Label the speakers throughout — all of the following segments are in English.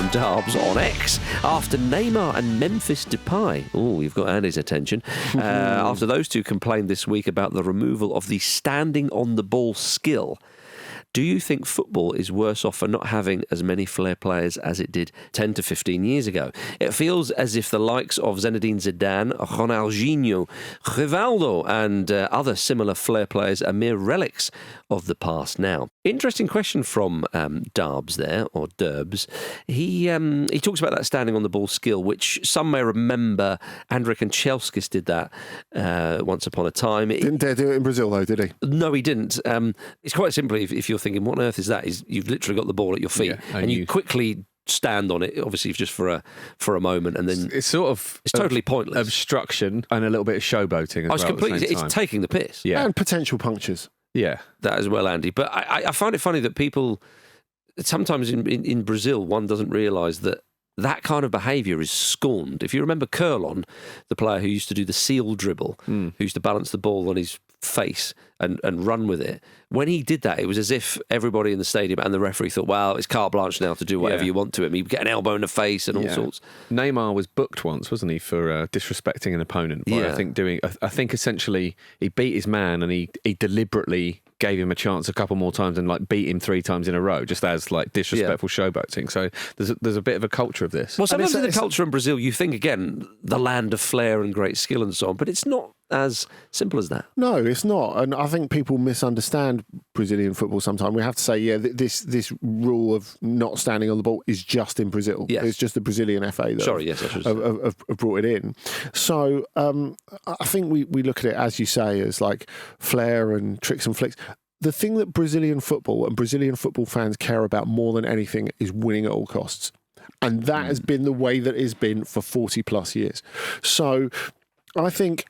Speaker 1: from Darbs on X. After Neymar and Memphis Depay, you've got Andy's attention, after those two complained this week about the removal of the standing on the ball skill, do you think football is worse off for not having as many flair players as it did 10 to 15 years ago? It feels as if the likes of Zinedine Zidane, Ronaldinho, Rivaldo and other similar flair players are mere relics of the past now. Interesting question from Darbs there, or Derbs. He talks about that standing on the ball skill, which some may remember Andrei Kanchelskis did that once upon a time.
Speaker 2: Didn't dare do it in Brazil, though, did he?
Speaker 1: No, he didn't. It's quite simply, if you're thinking, what on earth is that? You've literally got the ball at your feet, and you quickly stand on it, obviously just for a moment, and then
Speaker 3: it's
Speaker 1: totally pointless.
Speaker 3: Obstruction and a little bit of showboating as well.
Speaker 1: It's taking the piss.
Speaker 3: Yeah.
Speaker 2: And potential punctures.
Speaker 3: Yeah.
Speaker 1: That as well, Andy. But I find it funny that people, sometimes in Brazil, one doesn't realise that kind of behaviour is scorned. If you remember Curlon, the player who used to do the seal dribble, who used to balance the ball on his face and run with it, when he did that, it was as if everybody in the stadium and the referee thought, well, it's carte blanche now to do whatever you want to him. He'd get an elbow in the face and all sorts.
Speaker 3: Neymar was booked once, wasn't he, for disrespecting an opponent by, I think essentially he beat his man and he deliberately gave him a chance a couple more times and like beat him 3 times in a row, just as like disrespectful showboating. So there's a bit of a culture of this.
Speaker 1: Well, sometimes in the culture in Brazil, you think, again, the land of flair and great skill and so on, but it's not as simple as that.
Speaker 2: No, it's not. And I think people misunderstand Brazilian football sometimes. We have to say, this rule of not standing on the ball is just in Brazil.
Speaker 1: Yes.
Speaker 2: It's just the Brazilian FA that have brought it in. So I think we look at it, as you say, as like flair and tricks and flicks. The thing that Brazilian football and Brazilian football fans care about more than anything is winning at all costs. And that has been the way that it's been for 40 plus years. So I think,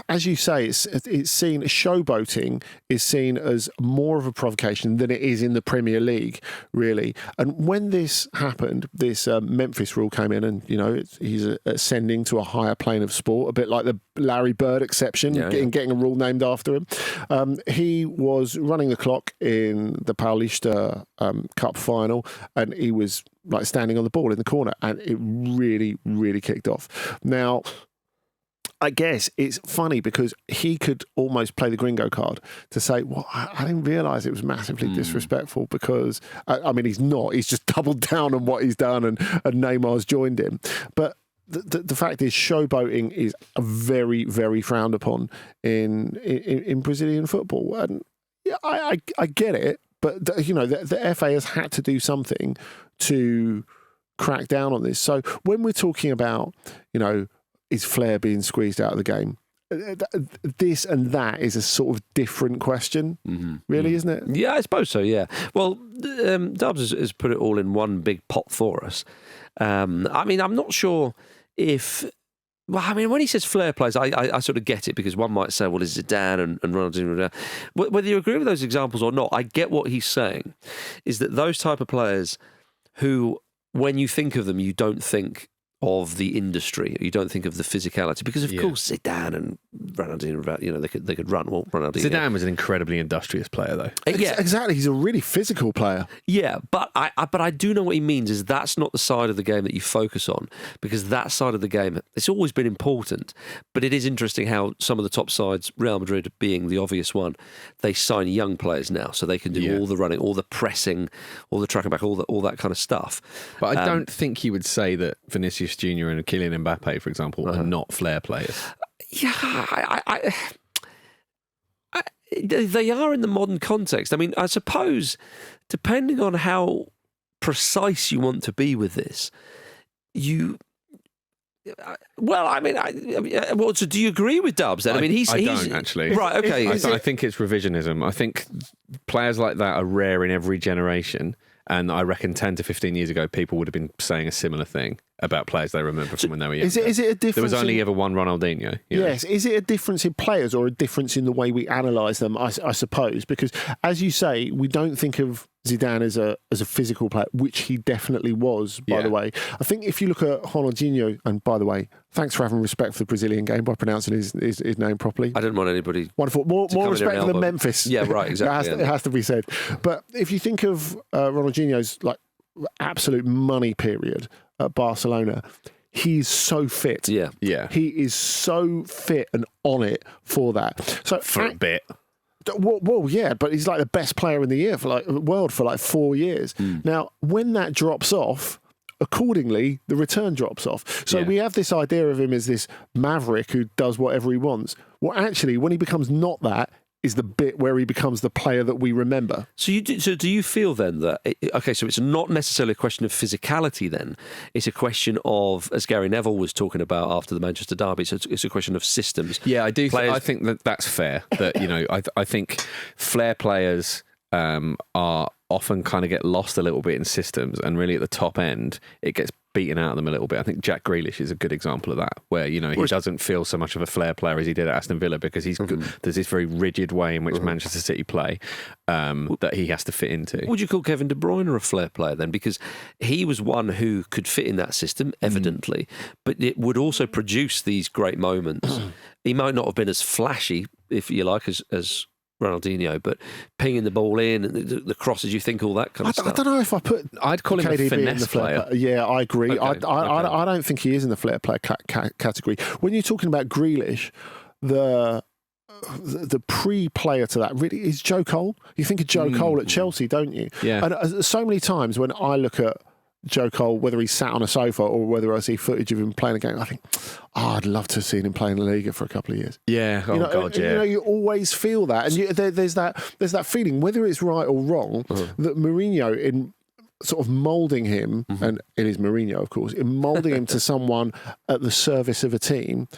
Speaker 2: as you say, it's seen, showboating is seen as more of a provocation than it is in the Premier League, really. And when this happened, this Memphis rule came in, and he's ascending to a higher plane of sport, a bit like the Larry Bird exception, getting a rule named after him. He was running the clock in the Paulista Cup final, and he was like standing on the ball in the corner, and it really, really kicked off. Now, I guess it's funny because he could almost play the gringo card to say, well, I didn't realise it was massively disrespectful because, I mean, he's not. He's just doubled down on what he's done and Neymar's joined him. But the fact is, showboating is very, very frowned upon in Brazilian football. And yeah, I get it, but the FA has had to do something to crack down on this. So when we're talking about, is flair being squeezed out of the game? This and that is a sort of different question, really, isn't it?
Speaker 1: Yeah, I suppose so, yeah. Well, Dubs has put it all in one big pot for us. I mean, I'm not sure if... Well, I mean, when he says flair plays, I sort of get it, because one might say, well, is Zidane and Ronaldinho... Whether you agree with those examples or not, I get what he's saying, is that those type of players who, when you think of them, you don't think of the industry, you don't think of the physicality, because of course Zidane and Ronaldinho, they could run. Well, Ronaldinho,
Speaker 3: Zidane was an incredibly industrious player, though.
Speaker 1: Yeah,
Speaker 2: exactly. He's a really physical player.
Speaker 1: Yeah, but I do know what he means. Is that's not the side of the game that you focus on, because that side of the game, it's always been important. But it is interesting how some of the top sides, Real Madrid being the obvious one, they sign young players now, so they can do all the running, all the pressing, all the tracking back, all that kind of stuff.
Speaker 3: But I don't think you would say that Vinicius Junior and Kylian Mbappe, for example, are not flair players.
Speaker 1: Yeah, they are in the modern context. I mean, I suppose, depending on how precise you want to be with this, so do you agree with Dubs then? I
Speaker 3: don't actually.
Speaker 1: Right, okay.
Speaker 3: I think it's revisionism. I think players like that are rare in every generation. And I reckon 10 to 15 years ago, people would have been saying a similar thing about players they remember from when they were young.
Speaker 2: Is it a difference?
Speaker 3: There was only ever one Ronaldinho.
Speaker 2: Yes. Is it a difference in players or a difference in the way we analyse them, I suppose? Because, as you say, we don't think of Zidane as a physical player, which he definitely was, by the way. I think if you look at Ronaldinho, and by the way, thanks for having respect for the Brazilian game by pronouncing his name properly.
Speaker 1: I didn't want anybody...
Speaker 2: Wonderful. More respect for the Memphis.
Speaker 1: Yeah, right, exactly.
Speaker 2: It has to be said. But if you think of Ronaldinho's, like, absolute money period at Barcelona, he's so fit.
Speaker 1: Yeah.
Speaker 2: He is so fit and on it for that. So
Speaker 3: for a bit.
Speaker 2: Well, yeah, but he's like the best player in the world for 4 years. Now, when that drops off, accordingly, the return drops off. So we have this idea of him as this maverick who does whatever he wants. Well, actually, when he becomes not that, is the bit where he becomes the player that we remember.
Speaker 1: So do you feel then that, so it's not necessarily a question of physicality then, it's a question of, as Gary Neville was talking about after the Manchester derby, so it's a question of systems.
Speaker 3: Yeah, I do. I think that's fair. That, I think flair players are often kind of get lost a little bit in systems, and really at the top end, it gets beaten out of them a little bit. I think Jack Grealish is a good example of that, where he doesn't feel so much of a flair player as he did at Aston Villa, because there's this very rigid way in which Manchester City play that he has to fit into.
Speaker 1: Would you call Kevin De Bruyne a flair player then? Because he was one who could fit in that system, evidently, but it would also produce these great moments. He might not have been as flashy, if you like, as Ronaldinho, but pinging the ball in and the crosses, you think all that kind of stuff.
Speaker 2: I don't know if
Speaker 3: I'd call him
Speaker 2: KDB
Speaker 3: a finesse player.
Speaker 2: Yeah, I agree.
Speaker 3: Okay,
Speaker 2: I don't think he is in the flair player category. When you're talking about Grealish, the pre-player to that really is Joe Cole. You think of Joe Cole at Chelsea, don't you?
Speaker 3: Yeah.
Speaker 2: And so many times when I look at Joe Cole, whether he's sat on a sofa or whether I see footage of him playing a game, I think, I'd love to have seen him playing La Liga for a couple of years.
Speaker 3: Yeah, God, yeah.
Speaker 2: You always feel that, and there's that feeling, whether it's right or wrong, that Mourinho, in sort of moulding him, and it is Mourinho, of course, in moulding him to someone at the service of a team,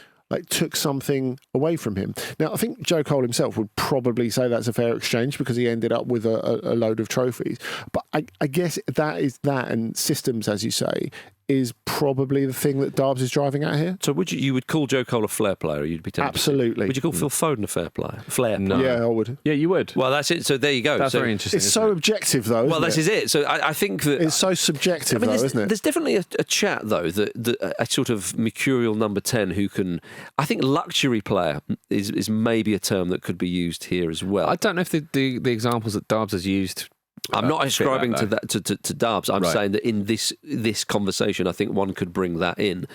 Speaker 2: took something away from him. Now, I think Joe Cole himself would probably say that's a fair exchange because he ended up with a load of trophies. But I guess that and systems, as you say, is probably the thing that Darbs is driving at here.
Speaker 1: So you would call Joe Cole a flair player, or you'd be tempted?
Speaker 2: Absolutely.
Speaker 1: Would you call Phil Foden a flair player?
Speaker 3: No.
Speaker 2: Yeah, I would.
Speaker 3: Yeah, you would.
Speaker 1: Well, that's it. So there you go.
Speaker 3: That's very interesting.
Speaker 2: It's so objective, though.
Speaker 1: Well, this is it. So I think that
Speaker 2: it's so subjective, though, isn't it?
Speaker 1: There's definitely a chat, though, that a sort of mercurial number 10 who can. I think luxury player is maybe a term that could be used here as well.
Speaker 3: I don't know if the examples that Darbs has used.
Speaker 1: I'm not ascribing to that to Darbs. I'm
Speaker 3: right.
Speaker 1: saying that in this conversation, I think one could bring that in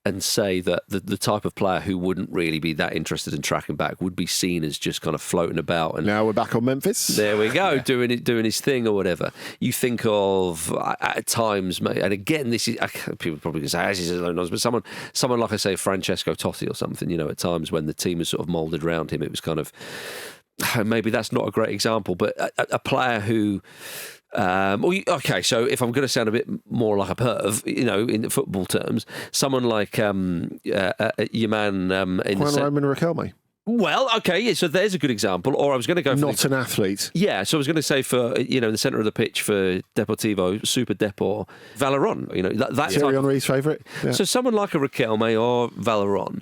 Speaker 1: and say that the type of player who wouldn't really be that interested in tracking back would be seen as just kind of floating about. And
Speaker 2: now we're back on Memphis.
Speaker 1: There we go, doing his thing or whatever. You think of at times, and again, this is people probably can say this is alone, but someone like I say Francesco Totti or something. At times when the team was sort of moulded around him, it was kind of. Maybe that's not a great example, but a player who, okay, so if I'm going to sound a bit more like a perv, in football terms, someone like your man in
Speaker 2: Roman Riquelme.
Speaker 1: Well, okay, yeah, so there's a good example. Or I was going to go for
Speaker 2: not an athlete.
Speaker 1: Yeah, so I was going to say for in the centre of the pitch for Deportivo, Super Depor, Valeron. That's
Speaker 2: Thierry Henry's favourite. Yeah.
Speaker 1: So someone like a Riquelme or Valeron,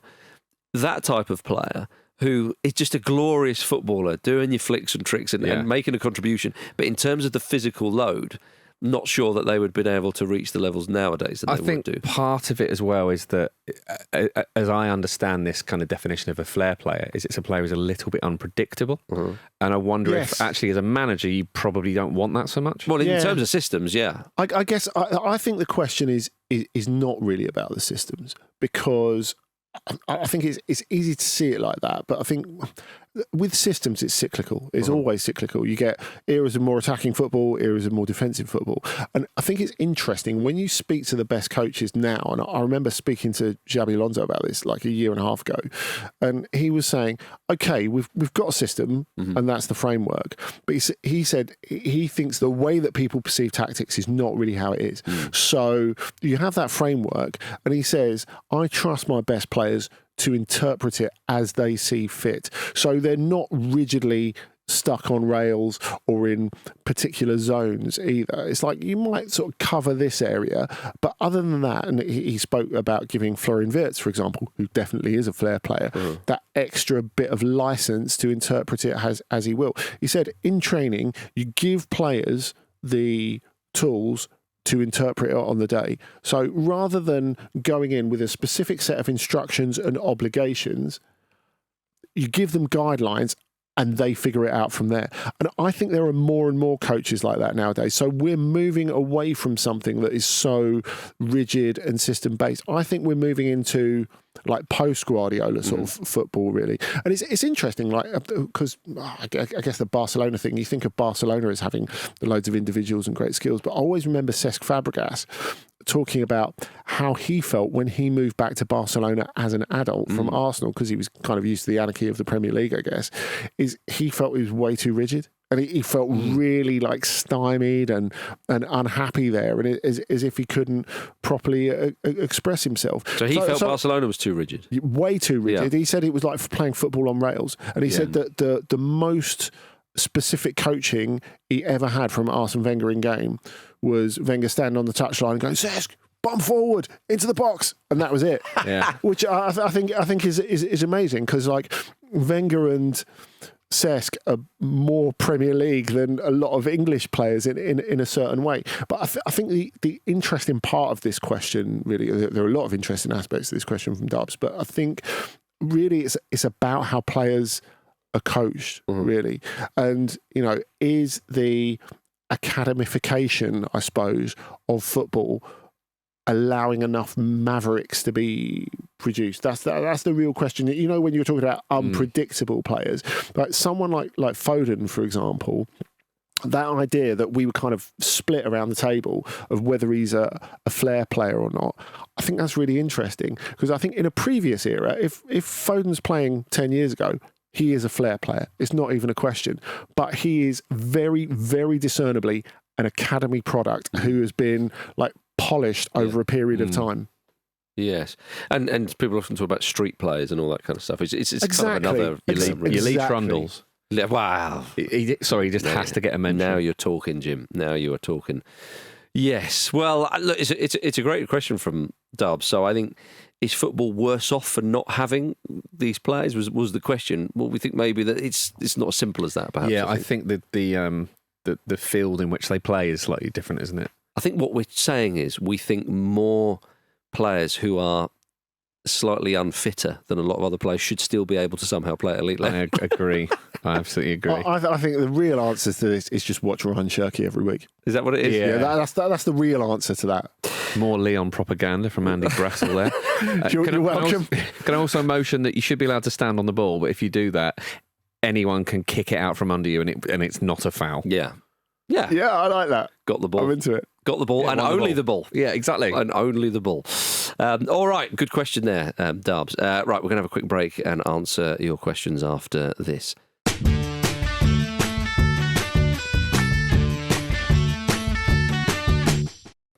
Speaker 1: that type of player. Who is just a glorious footballer, doing your flicks and tricks and making a contribution. But in terms of the physical load, not sure that they would have been able to reach the levels nowadays that they would do.
Speaker 3: I think part of it as well is that, as I understand this kind of definition of a flair player, is it's a player who's a little bit unpredictable. And I wonder if actually as a manager, you probably don't want that so much.
Speaker 1: Well, in terms of systems, yeah.
Speaker 2: I guess I think the question is not really about the systems, because I think it's easy to see it like that, but I think with systems it's cyclical. It's always cyclical. You get eras of more attacking football, eras of more defensive football, and I think it's interesting when you speak to the best coaches now. And I remember speaking to Xabi Alonso about this like a year and a half ago, and he was saying, "Okay, we've got a system, and that's the framework." But he said he thinks the way that people perceive tactics is not really how it is. So you have that framework, and he says, "I trust my best players to interpret it as they see fit." So they're not rigidly stuck on rails or in particular zones either. It's like you might sort of cover this area, but other than that, and he spoke about giving Florian Wirtz, for example, who definitely is a flair player, that extra bit of license to interpret it as he will. He said, in training, you give players the tools to interpret it on the day. So rather than going in with a specific set of instructions and obligations, you give them guidelines and they figure it out from there. And I think there are more and more coaches like that nowadays. So we're moving away from something that is so rigid and system-based. I think we're moving into like post-Guardiola sort of football, really. And it's interesting, like, because I guess the Barcelona thing, you think of Barcelona as having loads of individuals and great skills, but I always remember Cesc Fabregas talking about how he felt when he moved back to Barcelona as an adult from Arsenal, because he was kind of used to the anarchy of the Premier League, I guess, is he felt he was way too rigid. And he felt really like stymied and unhappy there, and as if he couldn't properly express himself.
Speaker 1: So he felt Barcelona was too rigid?
Speaker 2: Way too rigid. Yeah. He said it was like playing football on rails. And he said that the most specific coaching he ever had from Arsene Wenger in game was Wenger standing on the touchline and going, Cesc, bomb forward into the box, and that was it. Yeah, which I think is amazing, because like Wenger and Cesc are more Premier League than a lot of English players in a certain way. But I think the interesting part of this question, really, there are a lot of interesting aspects to this question from Dubs, but I think really it's about how players are coached, really. And, you know, is the academification, I suppose, of football allowing enough mavericks to be produced? That's the real question. You know, when you're talking about unpredictable players, like someone like Foden, for example, that idea that we were kind of split around the table of whether he's a flair player or not, I think that's really interesting, because I think in a previous era, if Foden's playing 10 years ago, he is a flair player. It's not even a question. But he is very, very discernibly an academy product who has been like polished over a period of time. Yes,
Speaker 1: and people often talk about street players and all that kind of stuff. It's
Speaker 2: exactly.
Speaker 1: kind of another
Speaker 3: elite trundles.
Speaker 1: Wow.
Speaker 3: He just has to get a mention.
Speaker 1: Now you're talking, Jim. Now you are talking. Yes. Well, look, it's a great question from Dubs. So I think, is football worse off for not having these players? Was the question. Well, we think maybe that it's not as simple as that, perhaps.
Speaker 3: Yeah, I think that the field in which they play is slightly different, isn't it?
Speaker 1: I think what we're saying is we think more players who are slightly unfitter than a lot of other players should still be able to somehow play at elite level.
Speaker 3: I agree. I absolutely agree.
Speaker 2: I think the real answer to this is just watch Ryan Shirky every week.
Speaker 1: Is that what it is?
Speaker 2: Yeah, that's the real answer to that.
Speaker 3: More Leon propaganda from Andy Brassel there.
Speaker 2: You're welcome.
Speaker 3: Can I also motion that you should be allowed to stand on the ball, but if you do that, anyone can kick it out from under you, and it's not a foul.
Speaker 1: Yeah.
Speaker 2: Yeah, I like that.
Speaker 1: Got the ball.
Speaker 2: I'm into it.
Speaker 1: Got the ball, and only the ball.
Speaker 3: Yeah, exactly.
Speaker 1: And only the ball. All right, good question there, Dubs. Right, we're going to have a quick break and answer your questions after this.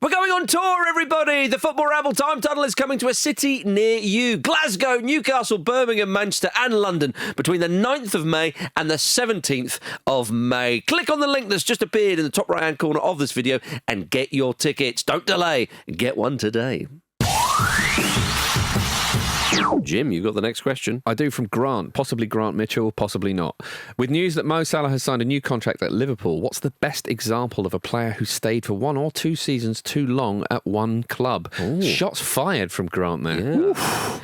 Speaker 1: We're going on tour, everybody. The Football Ramble Time Tunnel is coming to a city near you. Glasgow, Newcastle, Birmingham, Manchester and London between the 9th of May and the 17th of May. Click on the link that's just appeared in the top right-hand corner of this video and get your tickets. Don't delay. Get one today. Jim, you've got the next question.
Speaker 3: I do, from Grant. Possibly Grant Mitchell, possibly not. With news that Mo Salah has signed a new contract at Liverpool, what's the best example of a player who stayed for 1 or 2 seasons too long at one club? Ooh. Shots fired from Grant there.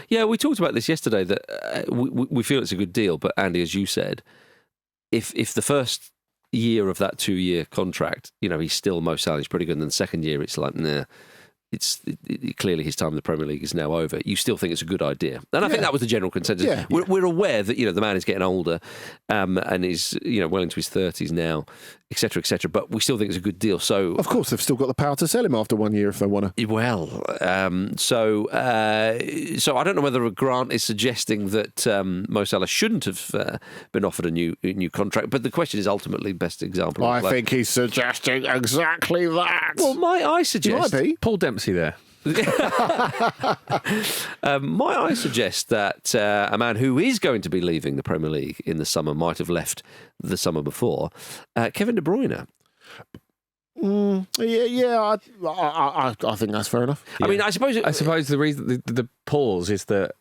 Speaker 1: Yeah, we talked about this yesterday, that we feel it's a good deal, but Andy, as you said, if the first year of that 2-year contract, you know, he's still Mo Salah, he's pretty good, and then the second year it's like, nah. Clearly his time in the Premier League is now over. You still think it's a good idea, and I think that was the general consensus. Yeah. We're aware that, you know, the man is getting older, and is, you know, well into his 30s now, etc., but we still think it's a good deal. So
Speaker 2: of course they've still got the power to sell him after 1 year if they want to.
Speaker 1: Well, so I don't know whether Grant is suggesting that Mo Salah shouldn't have been offered a new contract, but the question is ultimately best example.
Speaker 2: I think he's suggesting exactly that.
Speaker 1: Well, might I suggest?
Speaker 2: You might be.
Speaker 3: Paul Dempsey there.
Speaker 1: Might I suggest that a man who is going to be leaving the Premier League in the summer might have left the summer before, Kevin De Bruyne.
Speaker 2: I think that's fair enough.
Speaker 1: Yeah. I mean, I suppose
Speaker 3: the reason the pause is that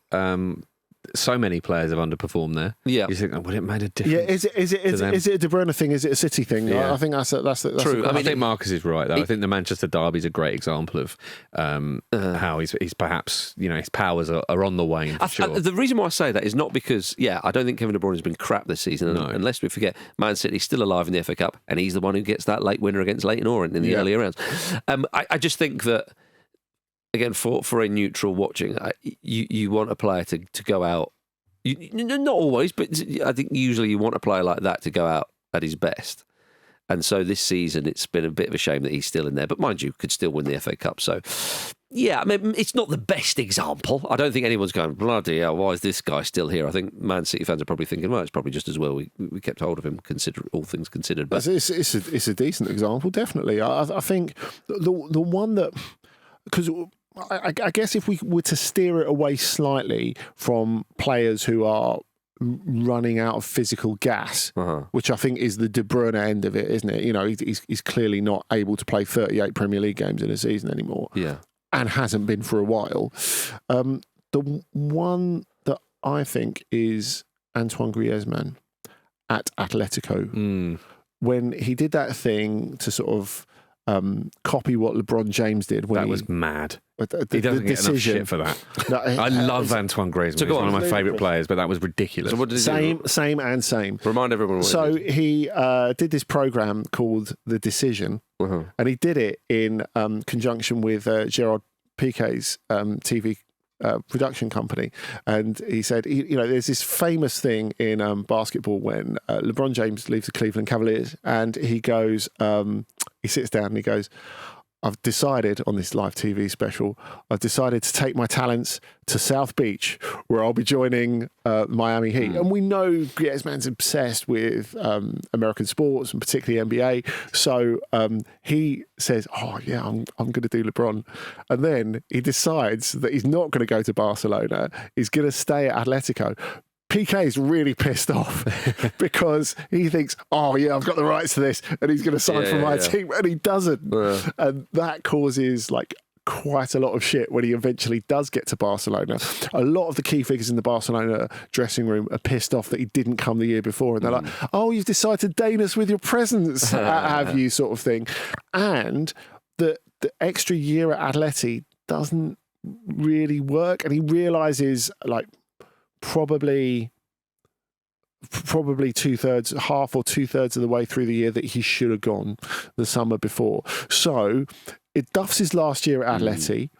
Speaker 3: so many players have underperformed there.
Speaker 1: Yeah,
Speaker 3: you think, would it made a difference?
Speaker 2: Yeah, is it a De Bruyne thing? Is it a City thing? Yeah. I think that's
Speaker 1: true.
Speaker 2: I
Speaker 3: think Marcus is right though. I think the Manchester derby is a great example of how he's perhaps his powers are on the wane. Sure.
Speaker 1: The reason why I say that is not because I don't think Kevin De Bruyne has been crap this season. No. And lest we forget, Man City's still alive in the FA Cup, and he's the one who gets that late winner against Leyton Orient in the earlier rounds. I just think that, again, for a neutral watching, you want a player to go out. Not always, but I think usually you want a player like that to go out at his best. And so this season, it's been a bit of a shame that he's still in there. But mind you, could still win the FA Cup. So, I mean, it's not the best example. I don't think anyone's going, bloody hell, why is this guy still here? I think Man City fans are probably thinking, well, it's probably just as well we kept hold of him, all things considered. But
Speaker 2: it's a decent example, definitely. I think the one that... Because I guess if we were to steer it away slightly from players who are running out of physical gas, which I think is the De Bruyne end of it, isn't it? He's clearly not able to play 38 Premier League games in a season anymore. Yeah. And hasn't been for a while. The one that I think is Antoine Griezmann at Atletico. When he did that thing to sort of copy what LeBron James did. When
Speaker 3: that was mad.
Speaker 2: He
Speaker 3: doesn't get enough shit for that. No, I love Antoine Griezmann. He's one of my favourite players, but that was ridiculous. So
Speaker 2: what did he do? Same.
Speaker 1: Remind everyone what
Speaker 2: so he did this programme called The Decision, and he did it in conjunction with Gerard Piqué's TV production company. And he said, there's this famous thing in basketball when LeBron James leaves the Cleveland Cavaliers, and he goes, he sits down and he goes, I've decided on this live TV special, I've decided to take my talents to South Beach, where I'll be joining Miami Heat. And we know Griezmann's obsessed with American sports and particularly NBA. So he says, I'm going to do LeBron. And then he decides that he's not going to go to Barcelona. He's going to stay at Atletico. PK is really pissed off because he thinks, I've got the rights to this, and he's going to sign for my team, and he doesn't. And that causes quite a lot of shit when he eventually does get to Barcelona. A lot of the key figures in the Barcelona dressing room are pissed off that he didn't come the year before, and they're like, you've decided to deign us with your presence, have you, sort of thing. And the extra year at Atleti doesn't really work, and he realises probably half or two-thirds of the way through the year that he should have gone the summer before. So it duffs his last year at Atleti.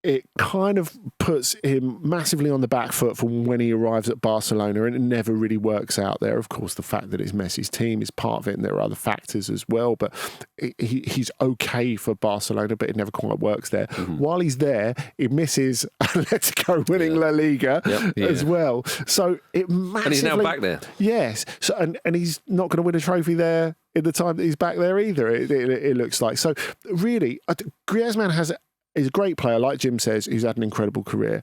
Speaker 2: It kind of puts him massively on the back foot for when he arrives at Barcelona, and it never really works out there. Of course, the fact that it's Messi's team is part of it, and there are other factors as well, but he's okay for Barcelona, but it never quite works there. While he's there, he misses Atletico winning La Liga as well. So it massively...
Speaker 1: And he's now back there.
Speaker 2: Yes. So and he's not going to win a trophy there in the time that he's back there either, it looks like. So really, Griezmann is a great player, like Jim says, who's had an incredible career.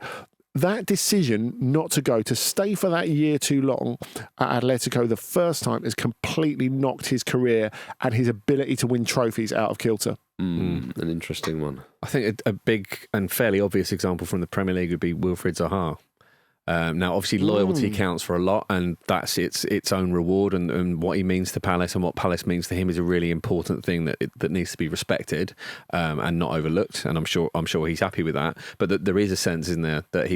Speaker 2: That decision not to go, to stay for that year too long at Atletico the first time, has completely knocked his career and his ability to win trophies out of kilter.
Speaker 1: An interesting one.
Speaker 3: I think a big and fairly obvious example from the Premier League would be Wilfried Zaha. Now, obviously, loyalty counts for a lot, and that's its own reward, and what he means to Palace and what Palace means to him is a really important thing that needs to be respected and not overlooked. And I'm sure he's happy with that. But there is a sense in there that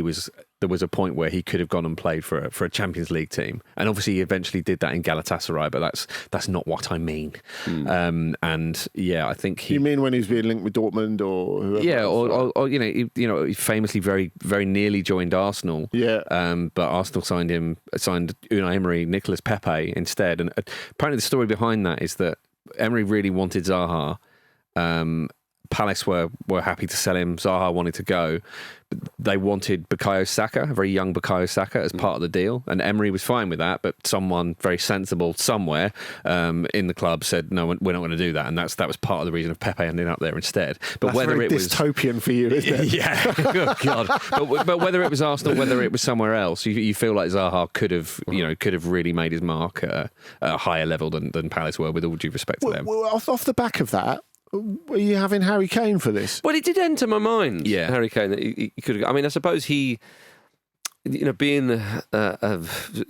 Speaker 3: there was a point where he could have gone and played for a Champions League team, and obviously he eventually did that in Galatasaray. But that's not what I mean. I think
Speaker 2: you mean when he was being linked with Dortmund or whoever?
Speaker 3: Yeah, or he famously very very nearly joined Arsenal. Yeah. But Arsenal signed Unai Emery, Nicolas Pepe instead. And apparently the story behind that is that Emery really wanted Zaha. Palace were happy to sell him. Zaha wanted to go. But they wanted Bukayo Saka, a very young Bukayo Saka, as part of the deal. And Emery was fine with that, but someone very sensible somewhere in the club said, no, we're not going to do that. And that was part of the reason of Pepe ending up there instead. But
Speaker 2: that's
Speaker 3: whether
Speaker 2: very
Speaker 3: it was
Speaker 2: dystopian for you, isn't it?
Speaker 3: Yeah. Oh, God. But whether it was Arsenal, whether it was somewhere else, you feel like Zaha could have really made his mark at a higher level than Palace were, with all due respect to them.
Speaker 2: Well, off the back of that, are you having Harry Kane for this?
Speaker 1: Well, it did enter my mind. Yeah, Harry Kane. That he could. I mean, I suppose he being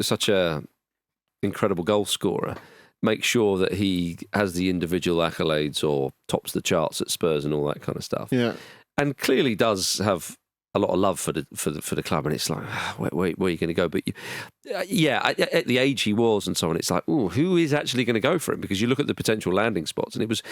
Speaker 1: such a incredible goal scorer, make sure that he has the individual accolades or tops the charts at Spurs and all that kind of stuff.
Speaker 2: Yeah,
Speaker 1: and clearly does have a lot of love for the club, and it's like, where are you going to go? But at the age he was and so on, it's like, who is actually going to go for him? Because you look at the potential landing spots, and it was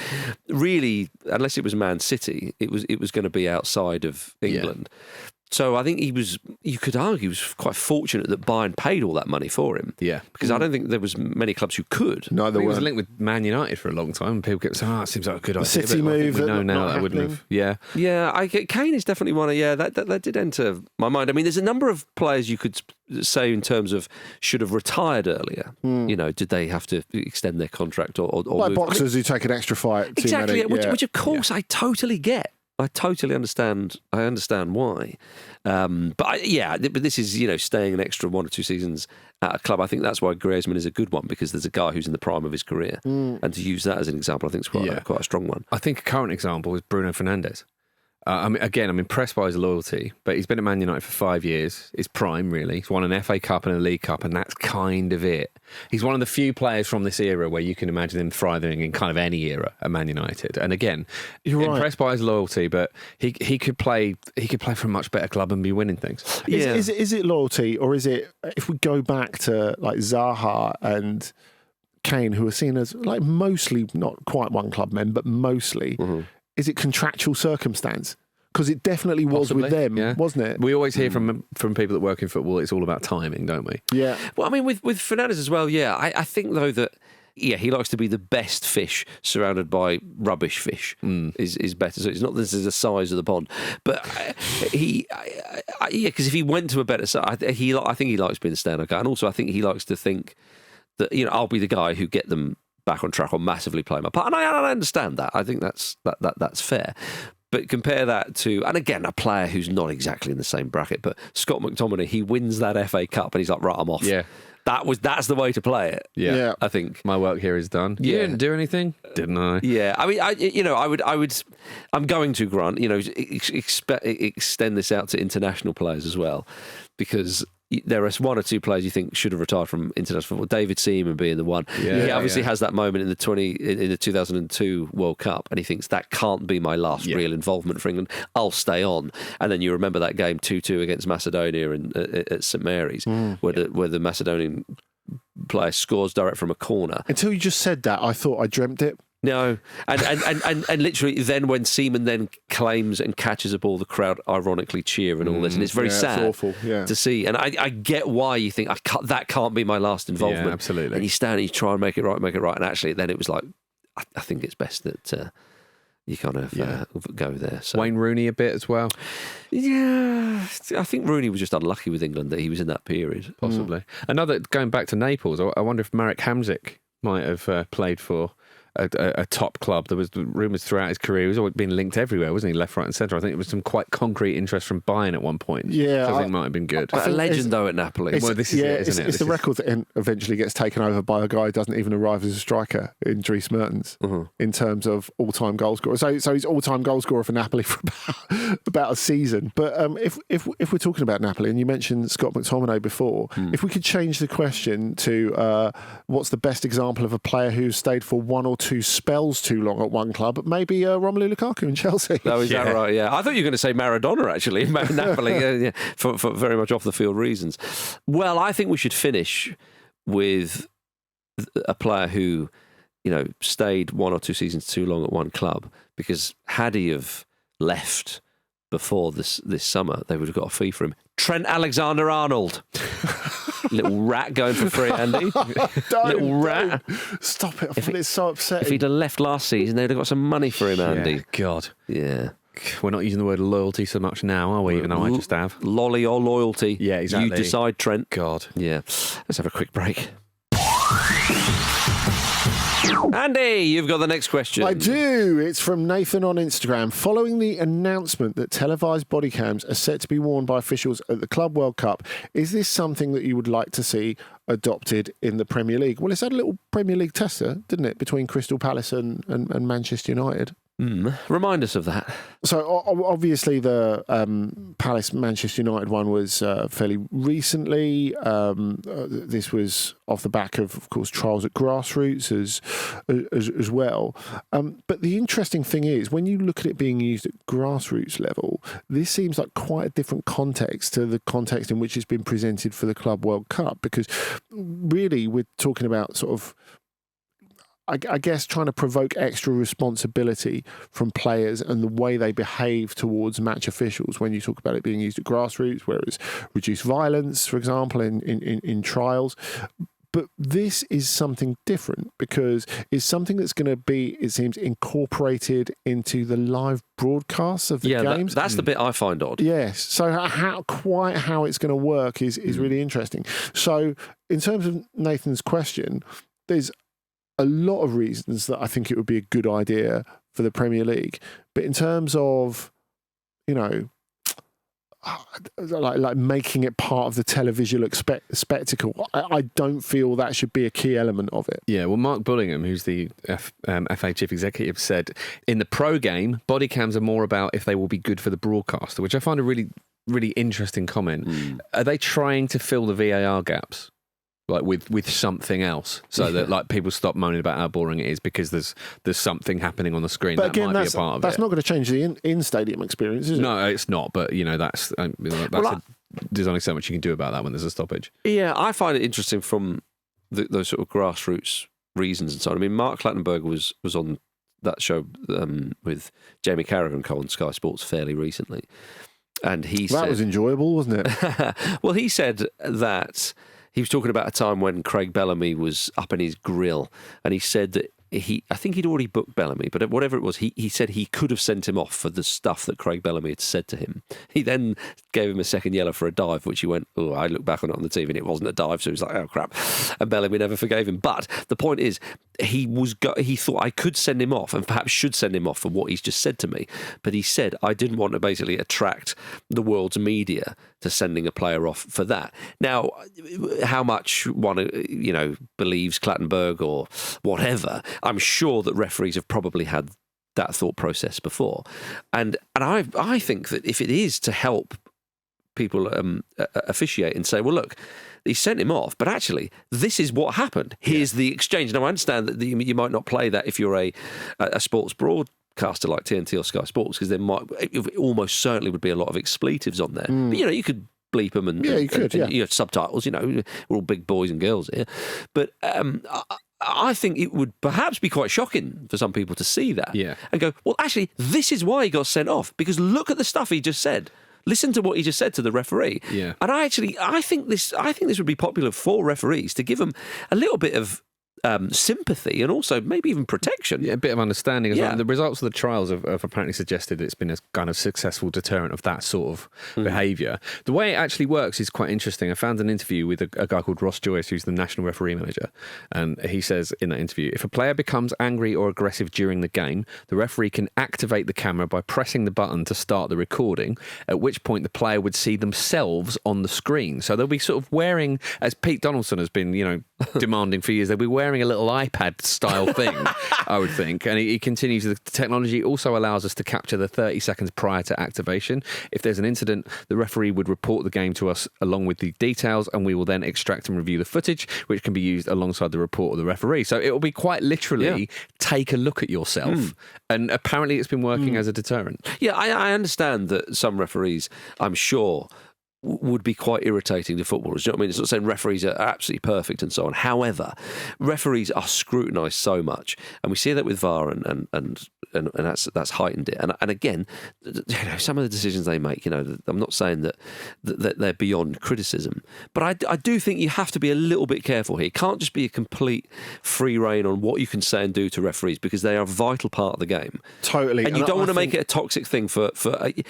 Speaker 1: really, unless it was Man City, it was going to be outside of England. Yeah. So I think you could argue he was quite fortunate that Bayern paid all that money for him.
Speaker 3: Yeah.
Speaker 1: Because I don't think there was many clubs who could.
Speaker 2: No, there
Speaker 3: was linked with Man United for a long time. People kept saying, it seems like a good idea.
Speaker 2: City move.
Speaker 3: We know now that wouldn't have. Yeah.
Speaker 1: Yeah, Kane is definitely one of, that did enter my mind. I mean, there's a number of players you could say in terms of should have retired earlier. Did they have to extend their contract or
Speaker 2: like boxers who take an extra fight?
Speaker 1: Exactly, which of course I totally get. I totally understand. I understand why, but this is staying an extra 1 or 2 seasons at a club. I think that's why Griezmann is a good one, because there's a guy who's in the prime of his career, and to use that as an example, I think is quite a strong one.
Speaker 3: I think a current example is Bruno Fernandes. I'm impressed by his loyalty, but he's been at Man United for 5 years. It's prime, really. He's won an FA Cup and a League Cup, and that's kind of it. He's one of the few players from this era where you can imagine him thriving in kind of any era at Man United. And again, impressed by his loyalty, but he could play for a much better club and be winning things.
Speaker 2: Is it loyalty, or is it, if we go back to like Zaha and Kane, who are seen as like mostly not quite one club men, but mostly. Mm-hmm. Is it contractual circumstance? Because it definitely was with them, wasn't it?
Speaker 3: We always hear from people that work in football, it's all about timing, don't we?
Speaker 2: Yeah.
Speaker 1: Well, I mean, with Fernandes as well, I think, though, that he likes to be the best fish surrounded by rubbish fish is better. So it's not this is the size of the pond. But because if he went to a better side, I think he likes being the stand-up guy. And also I think he likes to think that, I'll be the guy who get them back on track or massively play my part. And I understand that. I think that's fair. But compare that to, and again, a player who's not exactly in the same bracket, but Scott McTominay, he wins that FA Cup and he's like, right, I'm off.
Speaker 3: Yeah.
Speaker 1: That's the way to play it.
Speaker 3: Yeah.
Speaker 1: I think
Speaker 3: my work here is done. You didn't do anything, didn't I?
Speaker 1: Yeah. I mean, I'm going to grant, extend this out to international players as well, because there are 1 or 2 players you think should have retired from international football. David Seaman being the one. He obviously has that moment in the 2002 World Cup, and he thinks that can't be my last real involvement for England. I'll stay on. And then you remember that game 2-2 against Macedonia at St Mary's, where the Macedonian player scores direct from a corner.
Speaker 2: Until you just said that, I thought I dreamt it.
Speaker 1: No, and literally then when Seaman then claims and catches a ball, the crowd ironically cheer and all this, and it's very sad to see. And I get why you think that can't be my last involvement.
Speaker 3: Yeah, absolutely.
Speaker 1: And you stand and you try and make it right, and actually then it was like, I think it's best that you kind of go there. So.
Speaker 3: Wayne Rooney a bit as well.
Speaker 1: Yeah, I think Rooney was just unlucky with England that he was in that period.
Speaker 3: Possibly. Another, going back to Naples, I wonder if Marek Hamsik might have played for a top club. There was rumours throughout his career. He was always being linked everywhere, wasn't he? Left, right and centre. I think there was some quite concrete interest from Bayern at one point.
Speaker 2: Yeah.
Speaker 3: So I think it might have been good.
Speaker 1: But a legend, though, at Napoli.
Speaker 3: Well, this is it, isn't it?
Speaker 2: It's the record that eventually gets taken over by a guy who doesn't even arrive as a striker in Dries Mertens in terms of all-time goal scorer. So he's all-time goal scorer for Napoli for about a season. But if we're talking about Napoli, and you mentioned Scott McTominay before, if we could change the question to what's the best example of a player who's stayed for 1 or 2 spells too long at one club, maybe Romelu Lukaku in Chelsea.
Speaker 1: Oh, is that right? Yeah. I thought you were going to say Maradona, actually. Napoli, for very much off-the-field reasons. Well, I think we should finish with a player who, stayed 1 or 2 seasons too long at one club, because had he have left before this summer, they would have got a fee for him. Trent Alexander-Arnold. Little rat going for free, Andy. Little rat.
Speaker 2: Stop it. I find it's so upsetting.
Speaker 1: If he'd have left last season, they'd have got some money for him, Andy.
Speaker 3: Yeah, God.
Speaker 1: Yeah.
Speaker 3: We're not using the word loyalty so much now, are we? Even though I just have.
Speaker 1: Lolly or loyalty.
Speaker 3: Yeah, exactly.
Speaker 1: You decide, Trent.
Speaker 3: God.
Speaker 1: Yeah. Let's have a quick break. Andy, you've got the next question.
Speaker 2: I do. It's from Nathan on Instagram. Following the announcement that televised bodycams are set to be worn by officials at the Club World Cup, is this something that you would like to see adopted in the Premier League? Well, it's had a little Premier League tester, didn't it, between Crystal Palace and Manchester United?
Speaker 1: Remind us of that.
Speaker 2: So obviously the Palace Manchester United one was fairly recently. This was off the back of course, trials at grassroots as well. But the interesting thing is, when you look at it being used at grassroots level, this seems like quite a different context to the context in which it's been presented for the Club World Cup, because really we're talking about sort of, I guess, trying to provoke extra responsibility from players and the way they behave towards match officials when you talk about it being used at grassroots, whereas reduced violence, for example, in trials. But this is something different because it's something that's going to be, it seems, incorporated into the live broadcasts of the games.
Speaker 1: That's the bit I find odd.
Speaker 2: Yes. So how it's going to work is really interesting. So in terms of Nathan's question, there's a lot of reasons that I think it would be a good idea for the Premier League. But in terms of, like making it part of the televisual spectacle, I don't feel that should be a key element of it.
Speaker 3: Yeah, well, Mark Bullingham, who's the FA chief executive, said in the pro game, body cams are more about if they will be good for the broadcaster, which I find a really, really interesting comment. Are they trying to fill the VAR gaps? Like with something else, so that like people stop moaning about how boring it is because there's something happening on the screen that might be a part of it.
Speaker 2: That's not going to change the in-stadium experience, is it?
Speaker 3: No, it's not. But there's only so much you can do about that when there's a stoppage.
Speaker 1: Yeah, I find it interesting from those sort of grassroots reasons and so on. I mean, Mark Clattenburg was on that show with Jamie Carragher and co on Sky Sports fairly recently, and he said
Speaker 2: that was enjoyable, wasn't it?
Speaker 1: Well, he said that. He was talking about a time when Craig Bellamy was up in his grill, and he said that I think he'd already booked Bellamy, but whatever it was, he said he could have sent him off for the stuff that Craig Bellamy had said to him. He then gave him a second yellow for a dive, which he went, oh, I looked back on it on the TV and it wasn't a dive, so he was like, oh crap. And Bellamy never forgave him. But the point is, he thought I could send him off and perhaps should send him off for what he's just said to me. But he said, I didn't want to basically attract the world's media to sending a player off for that. Now, how much one, believes Clattenburg or whatever, I'm sure that referees have probably had that thought process before. And I think that if it is to help people officiate and say, well, look, he sent him off, but actually, this is what happened. Here's the exchange. Now, I understand that you might not play that if you're a sports broadcaster like TNT or Sky Sports, because there it almost certainly would be a lot of expletives on there. But, you could bleep them and subtitles. We're all big boys and girls here. But I think it would perhaps be quite shocking for some people to see that and go, well, actually, this is why he got sent off, because look at the stuff he just said. Listen to what he just said to the referee. Yeah. And I think this would be popular for referees to give them a little bit of sympathy and also maybe even protection.
Speaker 3: Yeah, a bit of understanding as well. And the results of the trials have apparently suggested it's been a kind of successful deterrent of that sort of behaviour. The way it actually works is quite interesting. I found an interview with a guy called Ross Joyce, who's the national referee manager, and he says in that interview, if a player becomes angry or aggressive during the game, the referee can activate the camera by pressing the button to start the recording, at which point the player would see themselves on the screen. So they'll be sort of wearing, as Pete Donaldson has been, demanding for years, they'll be wearing a little iPad style thing, I would think. And he continues, the technology also allows us to capture the 30 seconds prior to activation. If there's an incident, the referee would report the game to us along with the details, and we will then extract and review the footage, which can be used alongside the report of the referee. So it will be quite literally take a look at yourself. And apparently it's been working as a deterrent.
Speaker 1: Yeah, I understand that some referees, I'm sure, would be quite irritating to footballers. Do you know what I mean? It's not saying referees are absolutely perfect and so on. However, referees are scrutinised so much, and we see that with VAR, and that's heightened it. And again, some of the decisions they make, I'm not saying that they're beyond criticism, but I do think you have to be a little bit careful here. It can't just be a complete free rein on what you can say and do to referees, because they are a vital part of the game.
Speaker 2: Totally.
Speaker 1: And you don't want to make it a toxic thing for like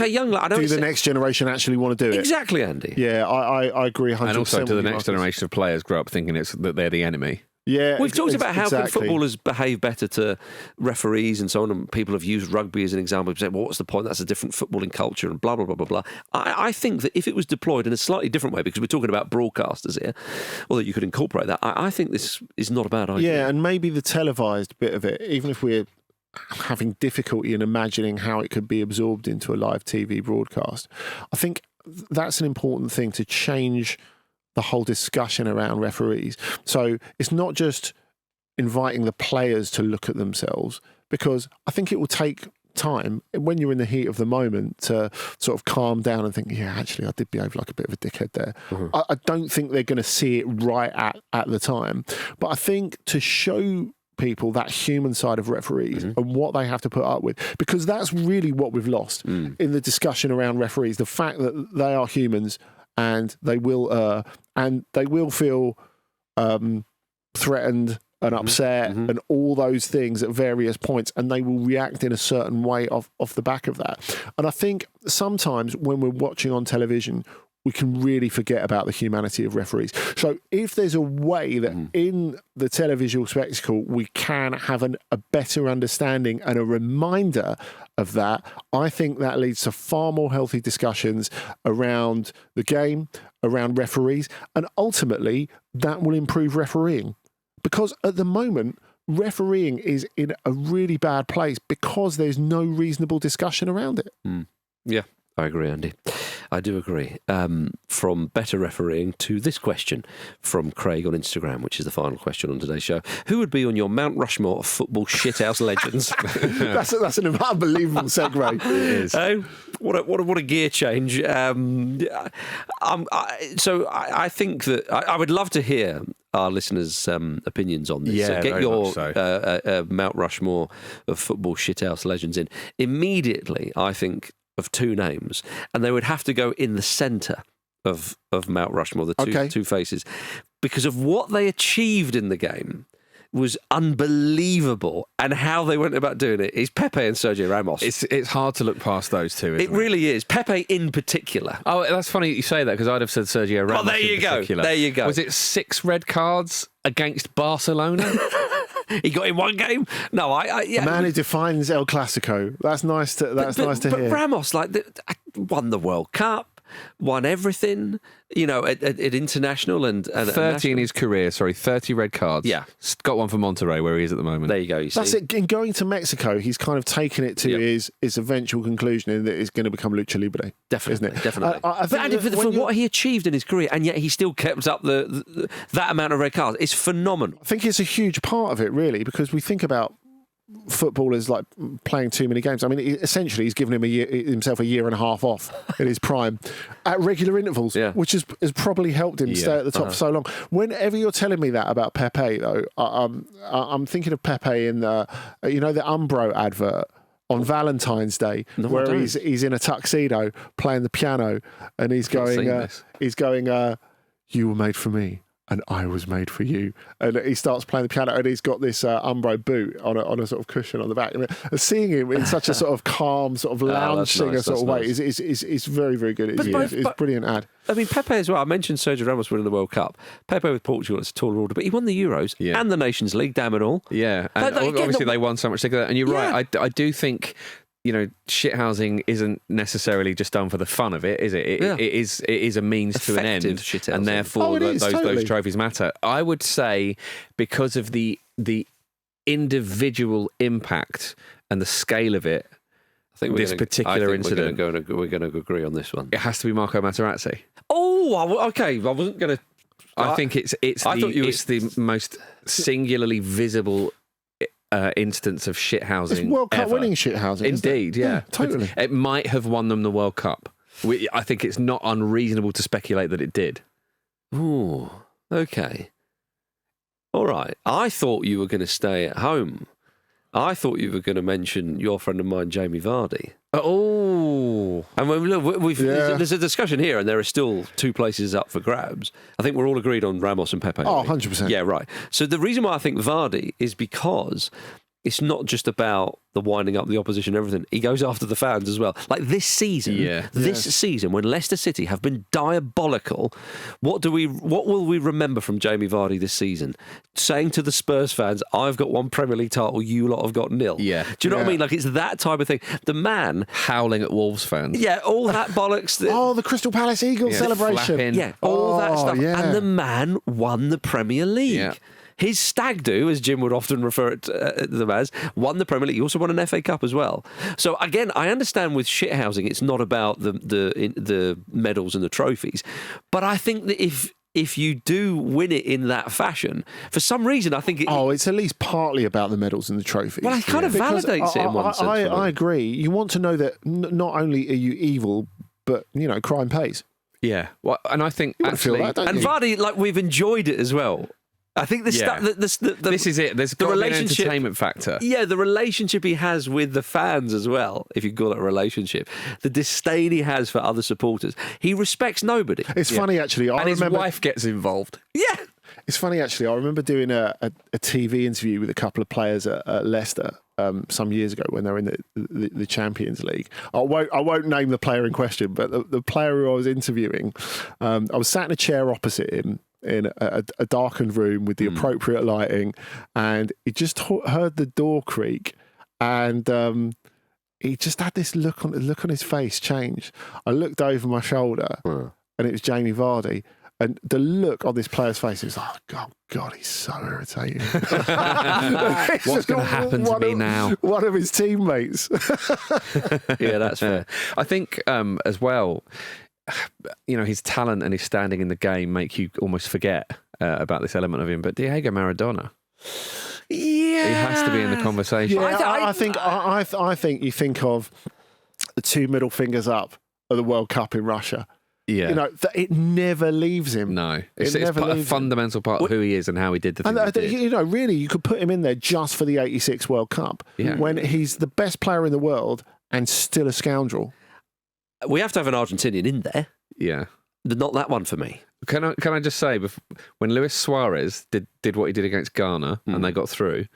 Speaker 1: a young lad.
Speaker 2: Do the next generation actually want to do it?
Speaker 1: Exactly, Andy.
Speaker 2: Yeah, I agree 100%.
Speaker 3: And also, do the next generation of players grow up thinking that they're the enemy?
Speaker 2: Yeah,
Speaker 1: we've talked about how can footballers behave better to referees and so on, and people have used rugby as an example. Say, well, what's the point? That's a different footballing culture and blah, blah, blah, blah, blah. I think that if it was deployed in a slightly different way, because we're talking about broadcasters here, although you could incorporate that, I think this is not a bad idea.
Speaker 2: Yeah, and maybe the televised bit of it, even if we're having difficulty in imagining how it could be absorbed into a live TV broadcast. I think that's an important thing to change the whole discussion around referees. So it's not just inviting the players to look at themselves, because I think it will take time when you're in the heat of the moment to sort of calm down and think, yeah, actually I did behave like a bit of a dickhead there. I don't think they're going to see it right at the time, but I think to show people that human side of referees and what they have to put up with, because that's really what we've lost in the discussion around referees, the fact that they are humans and they will feel threatened and upset and all those things at various points, and they will react in a certain way off the back of that. And I think sometimes when we're watching on television, we can really forget about the humanity of referees. So if there's a way that in the televisual spectacle we can have a better understanding and a reminder of that, I think that leads to far more healthy discussions around the game, around referees, and ultimately that will improve refereeing. Because at the moment, refereeing is in a really bad place because there's no reasonable discussion around it.
Speaker 1: Yeah, I agree, Andy. I do agree. From better refereeing to this question from Craig on Instagram, which is the final question on today's show. Who would be on your Mount Rushmore of football shithouse legends?
Speaker 2: That's an unbelievable segue.
Speaker 1: It is. What a gear change. I think that I would love to hear our listeners' opinions on this.
Speaker 3: Yeah,
Speaker 1: so get your
Speaker 3: Mount
Speaker 1: Mount Rushmore of football shithouse legends in. Immediately, I think of two names, and they would have to go in the centre of Mount Rushmore, the two faces, because of what they achieved in the game was unbelievable, and how they went about doing it is Pepe and Sergio Ramos.
Speaker 3: It's hard to look past those two, isn't it?
Speaker 1: It really is. Pepe in particular.
Speaker 3: Oh, that's funny you say that, because I'd have said Sergio Ramos.
Speaker 1: Oh, there you go. There you go.
Speaker 3: Was it 6 red cards against Barcelona?
Speaker 1: He got in one game. No, yeah.
Speaker 2: The man who defines El Clasico. That's nice to hear.
Speaker 1: But Ramos, won the World Cup, won everything. At international and
Speaker 3: 30 in his career. 30 red cards.
Speaker 1: Yeah,
Speaker 3: got one for Monterrey, where he is at the moment.
Speaker 1: There you go.
Speaker 2: That's it. In going to Mexico, he's kind of taken it to his eventual conclusion in that it's going to become lucha libre.
Speaker 1: Definitely,
Speaker 2: isn't it?
Speaker 1: Definitely.
Speaker 2: I think
Speaker 1: for what he achieved in his career, and yet he still kept up that amount of red cards. It's phenomenal.
Speaker 2: I think it's a huge part of it, really, because we think about footballers like playing too many games. I mean, essentially, he's given himself a year and a half off in his prime at regular intervals, which has probably helped him stay at the top for so long. Whenever you're telling me that about Pepe, though, I'm thinking of Pepe in the Umbro advert on Valentine's Day, where he's in a tuxedo playing the piano, and he's going, "You were made for me, and I was made for you." And he starts playing the piano, and he's got this Umbro boot on a sort of cushion on the back. And seeing him in such a sort of calm, sort of lounge singer sort of way is very, very good. It's a brilliant ad.
Speaker 1: I mean, Pepe as well. I mentioned Sergio Ramos winning the World Cup. Pepe with Portugal, it's a taller order, but he won the Euros and the Nations League, damn it all.
Speaker 3: Yeah, and obviously they won so much together. And you're right, I do think, shithousing isn't necessarily just done for the fun of it, is it? It is a means
Speaker 1: effective
Speaker 3: to an end,
Speaker 1: shithousing.
Speaker 3: and therefore those trophies matter. I would say because of the individual impact and the scale of it. I think we're going to agree on this one. It has to be Marco Materazzi.
Speaker 1: Oh, okay. I wasn't going to.
Speaker 3: I think it's the most singularly visible instance of shithousing.
Speaker 2: It's World Cup winning shithousing.
Speaker 3: Indeed, yeah,
Speaker 2: totally.
Speaker 3: It might have won them the World Cup. I think it's not unreasonable to speculate that it did.
Speaker 1: Ooh, okay. All right. I thought you were going to stay at home. I thought you were going to mention your friend of mine, Jamie Vardy.
Speaker 3: Oh.
Speaker 1: And there's a discussion here, and there are still 2 places up for grabs. I think we're all agreed on Ramos and Pepe.
Speaker 2: Oh, 100%.
Speaker 1: Yeah, right. So the reason why I think Vardy is because it's not just about the winding up the opposition and everything. He goes after the fans as well. Like this season, season, when Leicester City have been diabolical, what will we remember from Jamie Vardy this season? Saying to the Spurs fans, "I've got 1 Premier League title, you lot have got 0."
Speaker 3: Yeah.
Speaker 1: Do you know what I mean? Like it's that type of thing. The man
Speaker 3: howling at Wolves fans.
Speaker 1: Yeah, all that bollocks.
Speaker 2: The Crystal Palace Eagles celebration.
Speaker 3: Flapping.
Speaker 1: Yeah, all that stuff.
Speaker 2: Yeah.
Speaker 1: And the man won the Premier League.
Speaker 3: Yeah.
Speaker 1: His stag do, as Jim would often refer to them as, won the Premier League. He also won an FA Cup as well. So again, I understand with shithousing, it's not about the medals and the trophies, but I think that if you do win it in that fashion, for some reason, I think
Speaker 2: it's at least partly about the medals and the trophies.
Speaker 1: Well, it kind of validates it in one sense.
Speaker 2: I agree. You want to know that not only are you evil, but, crime pays.
Speaker 3: Yeah. Well, and I think actually...
Speaker 2: Feel that,
Speaker 1: and Vardy, we've enjoyed it as well. I think this is it. There's got to be an entertainment factor. Yeah, the relationship he has with the fans as well, if you call it a relationship. The disdain he has for other supporters. He respects nobody.
Speaker 2: It's funny, actually.
Speaker 3: His wife gets involved.
Speaker 1: Yeah.
Speaker 2: It's funny, actually. I remember doing a TV interview with a couple of players at Leicester some years ago when they were in the Champions League. I won't name the player in question, but the player who I was interviewing, I was sat in a chair opposite him, in a darkened room with the appropriate lighting, and he just heard the door creak, and he just had this look on his face change. I looked over my shoulder, and it was Jamie Vardy, and the look on this player's face is like, oh God, he's so irritating.
Speaker 3: What's going to happen to me now?
Speaker 2: One of his teammates.
Speaker 1: Yeah, that's fair.
Speaker 3: I think as well, his talent and his standing in the game make you almost forget about this element of him. But Diego Maradona, he has to be in the conversation.
Speaker 2: Yeah, I think you think of the two middle fingers up of the World Cup in Russia.
Speaker 3: Yeah,
Speaker 2: it never leaves him.
Speaker 3: No, it's a fundamental part of who he is and how he did the things he did.
Speaker 2: Really, you could put him in there just for the '86 World Cup when he's the best player in the world and still a scoundrel.
Speaker 1: We have to have an Argentinian in there.
Speaker 3: Yeah.
Speaker 1: Not that one for me.
Speaker 3: Can I just say, when Luis Suarez did what he did against Ghana and they got through,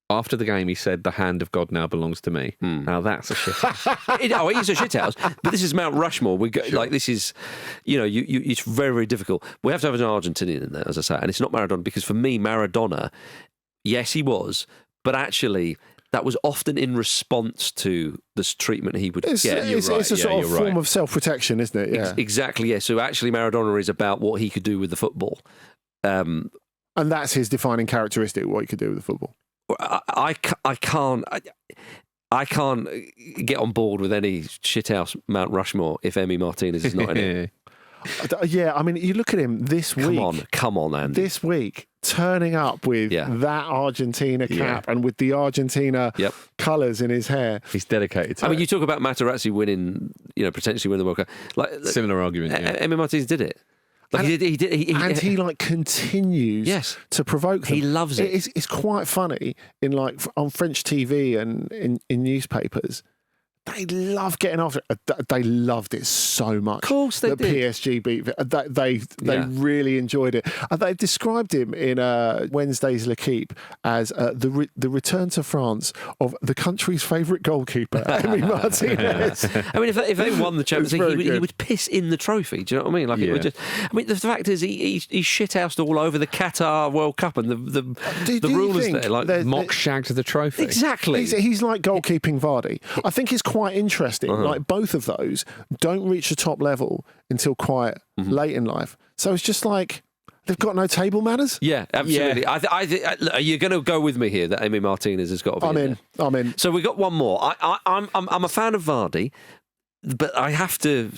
Speaker 3: after the game he said, "The hand of God now belongs to me." Now that's a shithouse.
Speaker 1: It is a shithouse, but this is Mount Rushmore. This is, it's very, very difficult. We have to have an Argentinian in there, as I say, and it's not Maradona, because for me, Maradona, yes, he was, but actually, that was often in response to this treatment he would get.
Speaker 2: It's a sort of form of self-protection, isn't it? Yeah.
Speaker 1: Exactly, yeah. So actually Maradona is about what he could do with the football.
Speaker 2: And that's his defining characteristic, what he could do with the football.
Speaker 1: I can't get on board with any shithouse Mount Rushmore if Emi Martinez is not in it.
Speaker 2: Yeah, I mean, you look at him this week.
Speaker 1: Come on, Andy.
Speaker 2: This week, turning up with that Argentina cap and with the Argentina colours in his hair.
Speaker 3: He's dedicated to it.
Speaker 1: I mean, you talk about Materazzi winning, potentially winning the World Cup.
Speaker 3: Similar argument.
Speaker 1: Emi Martinez did it.
Speaker 2: He continues to provoke them.
Speaker 1: He loves it.
Speaker 2: It's quite funny on French TV and in newspapers. They love getting after it. They loved it so much.
Speaker 1: Of course they did.
Speaker 2: PSG beat. They really enjoyed it. They described him in Wednesday's L'Équipe as the return to France of the country's favourite goalkeeper, Emi Martinez.
Speaker 1: I mean, if they won the Champions League, he would piss in the trophy. Do you know what I mean? It would just. I mean, the fact is, he shithoused all over the Qatar World Cup and the rulers there,
Speaker 3: mock shagged the trophy.
Speaker 1: Exactly.
Speaker 2: He's like goalkeeping Vardy. I think it's quite interesting. Like, both of those don't reach the top level until quite late in life. So it's just like they've got no table manners.
Speaker 1: Yeah, absolutely. Yeah. Are you going to go with me here that Emi Martinez has got to be
Speaker 2: I'm in.
Speaker 1: So we got one more. I'm a fan of Vardy, but I have to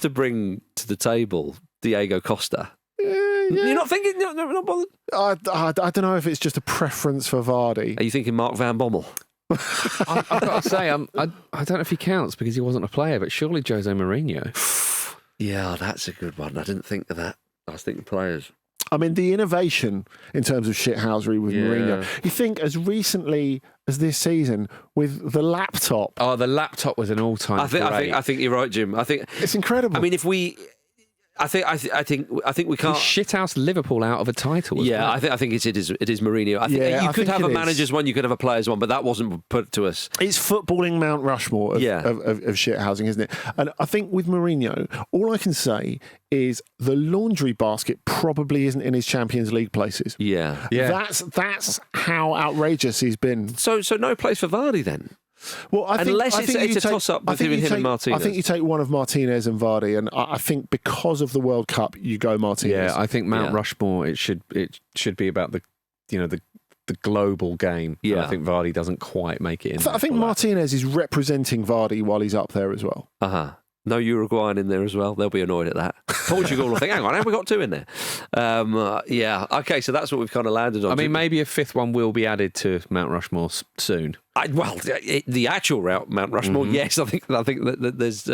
Speaker 1: bring to the table Diego Costa. You're not thinking? Not bothered?
Speaker 2: I don't know if it's just a preference for Vardy.
Speaker 1: Are you thinking Mark Van Bommel?
Speaker 3: I've got to say, I don't know if he counts because he wasn't a player, but surely Jose Mourinho.
Speaker 1: Yeah, that's a good one. I didn't think of that. I was thinking players.
Speaker 2: I mean, the innovation in terms of shithousery with Mourinho. You think as recently as this season with the laptop.
Speaker 3: Oh, the laptop was an all-time.
Speaker 1: I think you're right, Jim. I think
Speaker 2: it's incredible.
Speaker 1: I mean, if we. I think we can't
Speaker 3: shithouse Liverpool out of a title.
Speaker 1: Yeah, well. I think it is Mourinho. I think you could have a manager's one, you could have a player's one, but that wasn't put to us.
Speaker 2: It's footballing Mount Rushmore of shithousing, isn't it? And I think with Mourinho, all I can say the laundry basket probably isn't in his Champions League places.
Speaker 1: Yeah.
Speaker 2: That's how outrageous he's been.
Speaker 1: So no place for Vardy then.
Speaker 2: Well, I think
Speaker 1: it's a toss-up between him and Martinez.
Speaker 2: I think you take one of Martinez and Vardy, and I think because of the World Cup, you go Martinez.
Speaker 3: Yeah, I think Mount Rushmore. It should be about the global game.
Speaker 1: Yeah.
Speaker 3: And I think Vardy doesn't quite make it in.
Speaker 2: I think Martinez is representing Vardy while he's up there as well.
Speaker 1: No Uruguayan in there as well. They'll be annoyed at that. Portugal will think, hang on, have we got 2 in there? Yeah. Okay, so that's what we've kind of landed on.
Speaker 3: I mean, maybe a 5th one will be added to Mount Rushmore soon.
Speaker 1: The actual route, Mount Rushmore, yes. I think that there's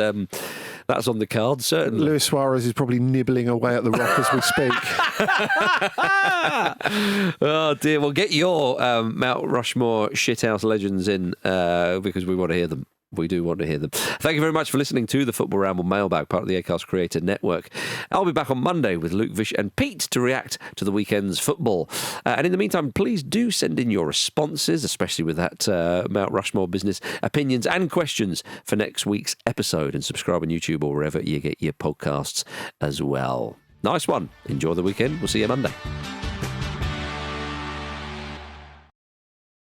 Speaker 1: that's on the card, certainly.
Speaker 2: Luis Suarez is probably nibbling away at the rock as we speak.
Speaker 1: Oh, dear. Well, get your Mount Rushmore shithouse legends in because we want to hear them. We do want to hear them. Thank you very much for listening to the Football Ramble Mailbag, part of the Acast Creator Network. I'll be back on Monday with Luke, Vish and Pete to react to the weekend's football. And in the meantime, please do send in your responses, especially with that Mount Rushmore business, opinions and questions for next week's episode. And subscribe on YouTube or wherever you get your podcasts as well. Nice one. Enjoy the weekend. We'll see you Monday.